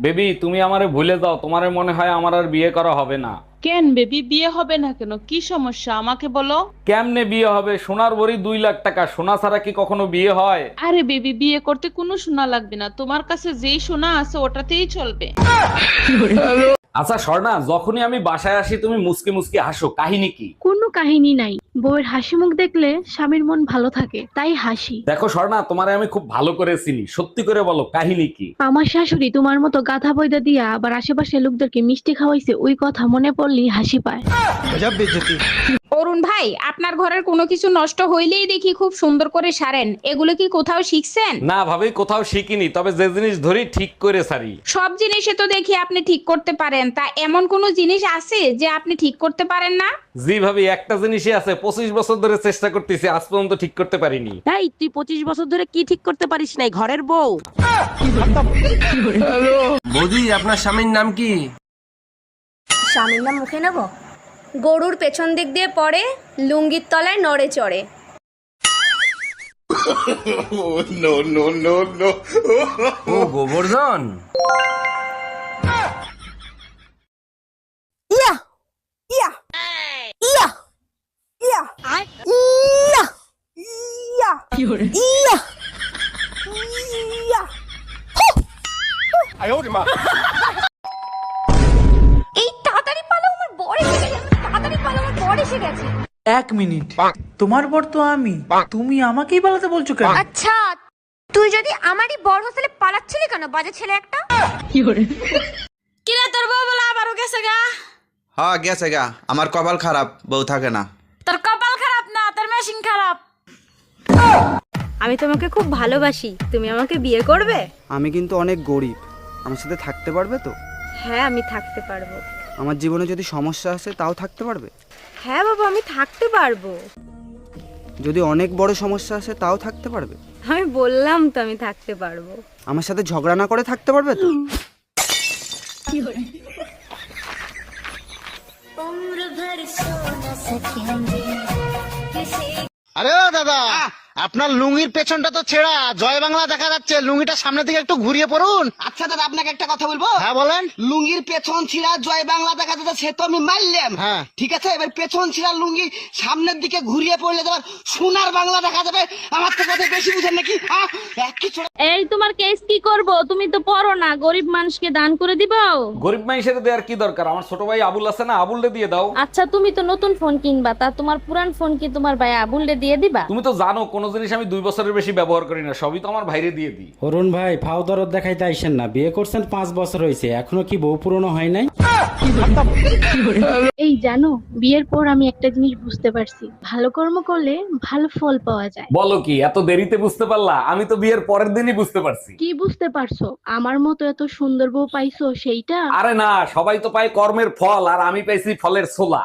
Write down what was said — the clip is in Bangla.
বেবি তুমি আমারে ভুলে যাও, তোমারে মনে হয় আমার আর বিয়ে করা হবে না। কেন বেবি, বিয়ে হবে না কেন? কি সমস্যা আমাকে বলো। কেমনে বিয়ে হবে? সোনার ভরি 2 লাখ টাকা, সোনা ছাড়া কি কখনো বিয়ে হয়? আরে বেবি, বিয়ে করতে কোনো সোনা লাগবে না, তোমার কাছে যেই সোনা আছে ওটাতেই চলবে। আচ্ছা স্বর্ণা, যখনই আমি বাসায় আসি তুমি মুসকি মুসকি হাসো, কাহিনী কি? কোনো কাহিনী নাই, বউয়ের হাসি মুখ দেখলে স্বামীর মন ভালো থাকে তাই হাসি। দেখো স্বর্ণা, তোমারে আমি খুব ভালো করে চিনি, সত্যি করে বলো কাহিনী কি? আমার শাশুড়ি তোমার মতো গাধা বইদা দিয়া আবার আশেপাশে লোকদেরকে মিষ্টি খাওয়াইছে, ওই কথা মনে পড়লেই হাসি পায়। অরুণ ভাই, আপনার ঘরের কোনো কিছু নষ্ট হইলেই দেখি খুব সুন্দর করে সারেন, এগুলো কি কোথাও শিখছেন? না ভাবি, কোথাও শিখিনি, তবে যে জিনিস ধরি ঠিক করে সারি। সব জিনিসে তো দেখি আপনি ঠিক করতে পারেন, তা এমন কোন জিনিস আছে যে আপনি ঠিক করতে পারেন না? জি ভাবি, একটা জিনিসই আছে, 25 বছর ধরে চেষ্টা করতেছি, আজ পর্যন্ত ঠিক করতে পারিনি। এই তুই 25 বছর ধরে কি ঠিক করতে পারিস নাই ঘরের বউ? বৌদি, আপনার স্বামীর নাম কি? স্বামীর নাম মুখে নেব? গরুর পেছন দিক দিয়ে পড়ে, লুঙ্গির তলায় নড়ে চড়ে। ও গোবর্ধন। ইয়া ইয়া ইয়া ইয়া ইয়া ইয়া ইয়া ইয়া। এই তাড়াতাড়ি পালাও, আমার বর এসে গেছে, তাড়াতাড়ি পালাও, আমার বর এসে গেছে। 1 মিনিট, তোমার বর তো আমি, তুমি আমাকেই পালাতে বলছো কেন? আচ্ছা, তুই যদি আমারই বর হোস্টেলে পালাচ্ছিলি কেন, বাজে ছেলে একটা? কিরে তোর বউ বলে আবারও গেছে গা? হ্যাঁ গেছে গা, আমার কপাল খারাপ, বউ থাকে না। তোর কপাল খারাপ না, তোর মেশিন খারাপ। আমি তোমাকে খুব ভালোবাসি, তুমি আমাকে বিয়ে করবে? আমি কিন্তু অনেক গরিব, আমার সাথে থাকতে পারবে তো? হ্যাঁ, আমি থাকতে পারবো। আমার জীবনে যদি সমস্যা আসে তাও থাকতে পারবে? হ্যাঁ বাবা, আমি থাকতে পারবো। যদি অনেক বড় সমস্যা আসে তাও থাকতে পারবে? আমি বললাম তো আমি থাকতে পারবো। আমার সাথে ঝগড়া না করে থাকতে পারবে তো? আরে ও দাদা, আপনার লুঙ্গির পেছনটা তো ছেঁড়া, জয় বাংলা দেখা যাচ্ছে, লুঙ্গিটা সামনের দিকে একটু ঘুরিয়ে পড়ুন। আচ্ছা দাদা, আপনাকে একটা কথা বলবো? হ্যাঁ বলেন। লুঙ্গির পেছন ছিঁড়া জয় বাংলা দেখা যাচ্ছে, সে তো আমি মারলাম। হ্যাঁ ঠিক আছে, এবার পেছন ছিঁড়া লুঙ্গি সামনের দিকে ঘুরিয়ে পড়লে তোমার সোনার বাংলা দেখা যাবে। আমার তো কথা বেশি বুঝেন নাকি? কিছু এই তোমার কেস কি করব? তুমি তো পড়ো না, গরিব মানুষকে দান করে দিবাও। গরিব মানুষের দেওয়ার কি দরকার? আমার ছোট ভাই আবুল আছে না, আবুলরে দিয়ে দাও। আচ্ছা, তুমি তো নতুন ফোন কিনবা, তা তোমার পুরান ফোন কি তোমার ভাই আবুলরে দিয়ে দিবা? তুমি তো জানো কোন জিনিস আমি 2 বছরের বেশি ব্যবহার করি না, সবই তো আমার ভাইরে দিয়ে দিই। অরুণ ভাই, ফাও দরদ দেখাইতে আইসেন না, বিয়ে করছেন 5 বছর হয়েছে, এখনো কি বউ পুরনো হয় নাই? এই জানো, বিয়ের পর আমি একটা জিনিস বুঝতে পারছি, ভালো কর্ম করলে ভালো ফল পাওয়া যায়। বলো কি, এত দেরিতে বুঝতে পারলা? আমি তো বিয়ের পরের দিনই বুঝতে পারছি। কি বুঝতে পারছো? আমার মতো এত সুন্দর বউ পাইছো সেইটা? আরে না, সবাই তো পায় কর্মের ফল, আর আমি পাইছি ফলের ছোলা।